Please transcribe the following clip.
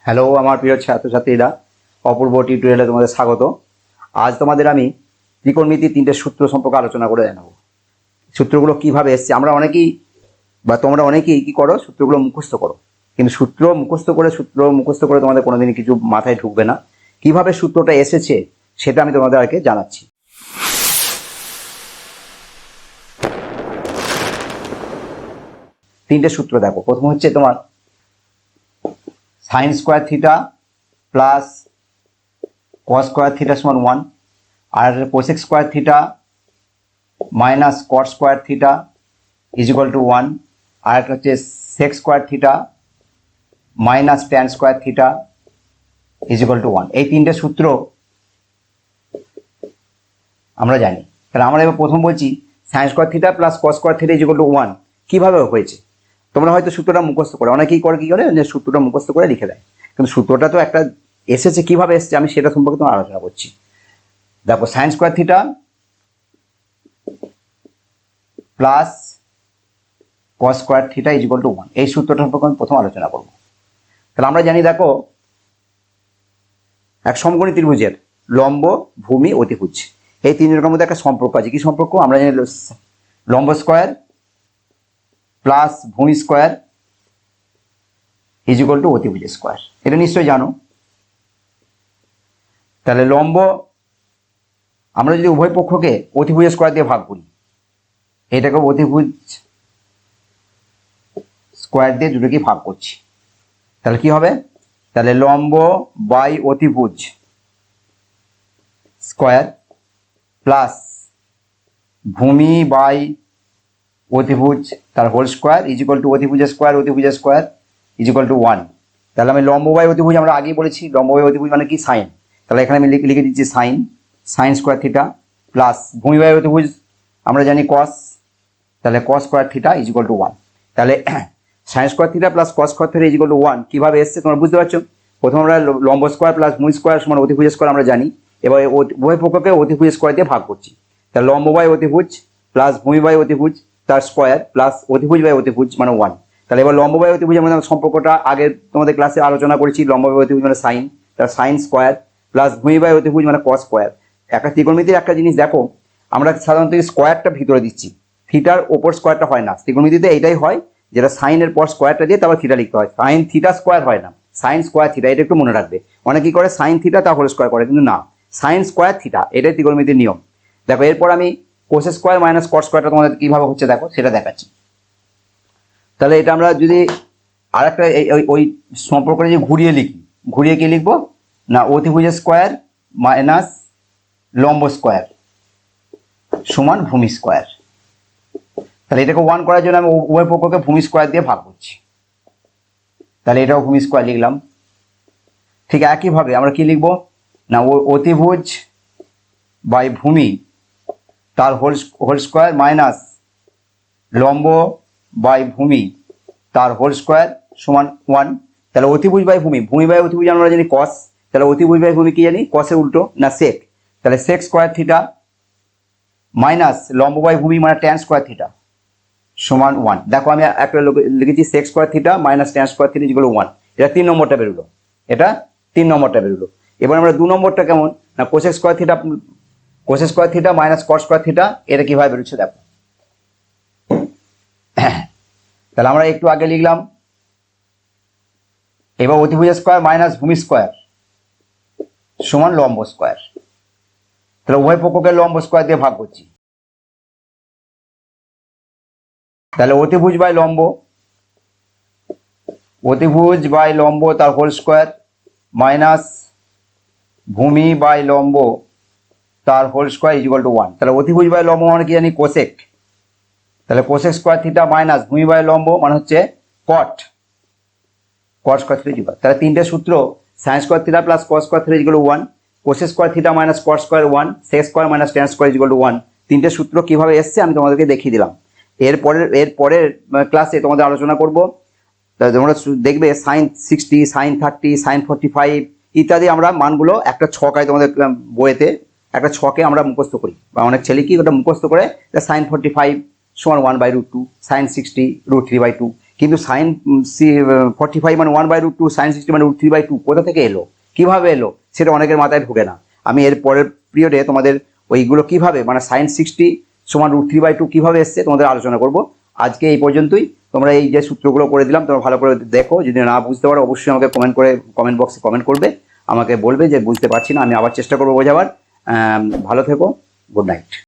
Hello আমার প্রিয় ছাত্রছাত্রীরা, অপূর্ব টিউটোরিয়ালে তোমাদের স্বাগত। আজ তোমাদের আমি ত্রিকোণমিতির তিনটে সূত্র সম্পর্কে আলোচনা করে জানাবো। সূত্রগুলো কিভাবে এসছে, আমরা অনেকেই বা তোমরা অনেকেই কি করো, সূত্রগুলো মুখস্থ করো, কিন্তু সূত্র মুখস্থ করে তোমাদের কোনোদিনই কিছু মাথায় ঢুকবে না। কিভাবে সূত্রটা এসেছে সেটা আমি তোমাদের আগে জানাচ্ছি। তিনটে সূত্র দেখো। প্রথম হচ্ছে তোমার sine square theta plus cos square theta সমান 1, আর cosec square theta minus cot square theta is equal to 1, আর একটা হচ্ছে sec square theta minus tan square theta is equal to 1। এই তিনটে সূত্র আমরা জানি। তাহলে আমরা এবার প্রথম বলছি sign square theta plus cos square theta is equal to 1 কীভাবে হয়েছে। তোমরা হয়তো সূত্রটা মুখস্থ করে, অনেকেই করে কী করে যে সূত্রটা মুখস্থ করে লিখে দেয়, কিন্তু সূত্রটা তো একটা এসেছে, কীভাবে এসেছে আমি সেটা সম্পর্কে তোমার আলোচনা করছি। দেখো, sign square theta plus cos square theta is equal to 1, এই সূত্রটা সম্পর্কে আমি প্রথম আলোচনা করব। তাহলে আমরা জানি, দেখো, এক সমকোণী ত্রিভুজের লম্ব, ভূমি, অতিভুজ, এই তিন রকমের মধ্যে একটা সম্পর্ক আছে। কি সম্পর্ক? আমরা জানি লম্ব স্কোয়ার প্লাস ভূমি স্কোয়ার ইজ ইকুয়াল টু অতিভুজ স্কোয়ার, এটা নিশ্চয়ই জানো। তাহলে লম্ব, আমরা যদি উভয় পক্ষকে অতিভুজ স্কোয়ার দিয়ে ভাগ করি, এটাকে অতিভুজ স্কোয়ার দিয়ে দুটোকে ভাগ করছি, তাহলে কি হবে? তাহলে লম্ব বাই অতিভুজ স্কোয়ার প্লাস ভূমি বাই অতিভুজ তার whole square is equal to অতিভুজ স্কোয়ার ইজ ইকুয়াল টু 1। তাহলে আমি লম্ব বাই অতিভুজ, আমরা আগেই বলেছি লম্ব বাই অতিভুজ মানে কি? সাইন। তাহলে এখানে আমি লিখে দিচ্ছি সাইন স্কোয়ার থিটা প্লাস ভূমি বাই অতিভুজ আমরা জানি কস, তাহলে কস square theta is equal to 1। তাহলে sign square theta plus cos square theta is equal to 1 কীভাবে এসছে তোমরা বুঝতে পারছো। প্রথম আমরা লম্ব স্কোয়ার প্লাস ভূমি স্কোয়ার সমান অতিভুজ স্কোয়ার আমরা জানি, এবার উভয় পক্ষকে অতিভুজ স্কোয়ার দিয়ে ভাগ করছি। তাহলে লম্ব বাই অতিভুজ প্লাস ভূমি বাই অতিভুজ তার স্কোয়ার প্লাস অতিভুজ বাই অতিভুজ মানে 1। তাহলে এবার লম্ব বাই অতিভুজ আমরা সম্পর্কটা আগে তোমাদের ক্লাসে আলোচনা করেছি। লম্ব বাই অতিভুজ মানে সাইন, তার সাইন স্কোয়ার প্লাস ভূমি বাই অতিভুজ মানে কস স্কোয়ার। একটা ত্রিকোণমিতির একটা জিনিস দেখো, আমরা সাধারণত স্কোয়ারটা ভিতরে দিচ্ছি, থিটার ওপর স্কোয়ারটা হয় না। ত্রিকোণমিতিতে এইটাই হয়, যেটা সাইনের পর স্কোয়ারটা দিয়ে তারপর থিটা লিখতে হয়। সাইন থিটা স্কোয়ার হয় না, সাইন স্কোয়ার থিটা, এটা একটু মনে রাখবে। অনেকে কি করে সাইন থিটা তা হোল স্কোয়ার করে, কিন্তু না, সাইন স্কোয়ার থিটা, এটাই ত্রিকোণমিতির নিয়ম। দেখো, এরপর আমি কোস স্কোয়ার মাইনাস কট স্কোয়ারটা তোমাদের কীভাবে হচ্ছে দেখো সেটা দেখাচ্ছি। তাহলে এটা আমরা যদি আর একটা ওই সম্পর্কটা যদি ঘুরিয়ে লিখি, ঘুরিয়ে কি লিখবো না, অতিভুজ স্কোয়ার মাইনাস লম্ব স্কোয়ার সমান ভূমি স্কোয়ার। তাহলে এটাকে 1 করার জন্য আমি উভয় পক্ষকে ভূমি স্কোয়ার দিয়ে ভাগ করছি, তাহলে এটাও ভূমি স্কোয়ার লিখলাম। ঠিক একইভাবে আমরা কি লিখবো না, অতিভুজ বাই ভূমি তার হোল স্কোয়ার মাইনাস লম্ব বাই ভূমি তার হোল স্কোয়ার সমান 1। তাহলে অতিভুজ বাই ভূমি, ভূমি বাই অতিভুজ আমরা জানি কস, তাহলে অতিভুজ বাই ভূমি কি জানি? কসের উল্টো না সেক। তাহলে সেক স্কোয়ার থিটা মাইনাস লম্ব বাই ভূমি মানে ট্যান স্কোয়ার থিটা সমান 1। দেখো, আমি একটা লিখেছি sec square theta minus tan square theta যেগুলো 1, এটা 3 নম্বরটা বেরোলো, এটা 3 নম্বরটা বেরোলো। এবার আমরা 2 নম্বরটা কেমন না, cosec square theta minus cot square theta, এটা কিভাবে বেরোচ্ছে দেখো। তাহলে আমরা একটু আগে লিখলাম, এবার অতিভুজ স্কোয়ার মাইনাস ভূমি স্কোয়ার সমান লম্ব স্কোয়ার। তাহলে উভয় পক্ষকে লম্ব স্কোয়ার দিয়ে ভাগ করছি, তাহলে অতিভুজ বাই লম্ব তার হোল স্কোয়ার মাইনাস ভূমি বাই লম্ব তার whole square is equal to 1। তাহলে অতিভুজ বাই লম্ব মানে কি জানি? কোসেক। তাহলে কোসেক স্কোয়ার থিটা মাইনাস ভূমি বাই লম্ব মানে হচ্ছে কট স্কোয়ার থিটা ইকুয়াল। তাহলে তিনটে সূত্র, sine square theta plus cos square theta equal to 1, cosec square theta minus cot square 1, sec square minus tan square equal to 1। তিনটে সূত্র কিভাবে এসছে আমি তোমাদেরকে দেখিয়ে দিলাম। এরপরের ক্লাসে তোমাদের আলোচনা করব। তোমরা দেখবে সাইন 60, সাইন 30, সাইন 45 ইত্যাদি আমরা মানগুলো একটা ছকায়, তোমাদের বইয়েতে একটা ছকে আমরা মুখস্থ করি, বা অনেক ছেলে কি ওটা মুখস্থ করে সাইন 45 সমান 1/√2, সাইন 60 √3/2, কিন্তু সাইন 45 মানে 1/√2, সাইন 60 মানে √3/2 কোথা থেকে এলো, কিভাবে এলো, সেটা অনেকের মাথায় ঢোকে না। আমি এর পরের পিরিয়ডে তোমাদের ওইগুলো কিভাবে মানে সাইন 60 সমান √3/2 কিভাবে এসছে তোমাদের আলোচনা করব। আজকে এই পর্যন্তই। তোমরা এই যে সূত্রগুলো করে দিলাম তোমরা ভালো করে দেখো, যদি না বুঝতে পারো অবশ্যই আমাকে কমেন্ট বক্সে কমেন্ট করবে, আমাকে বলবে যে বুঝতে পারছি না, আমি আবার চেষ্টা করবো বোঝাবার। ভালো থেকো, গুড নাইট।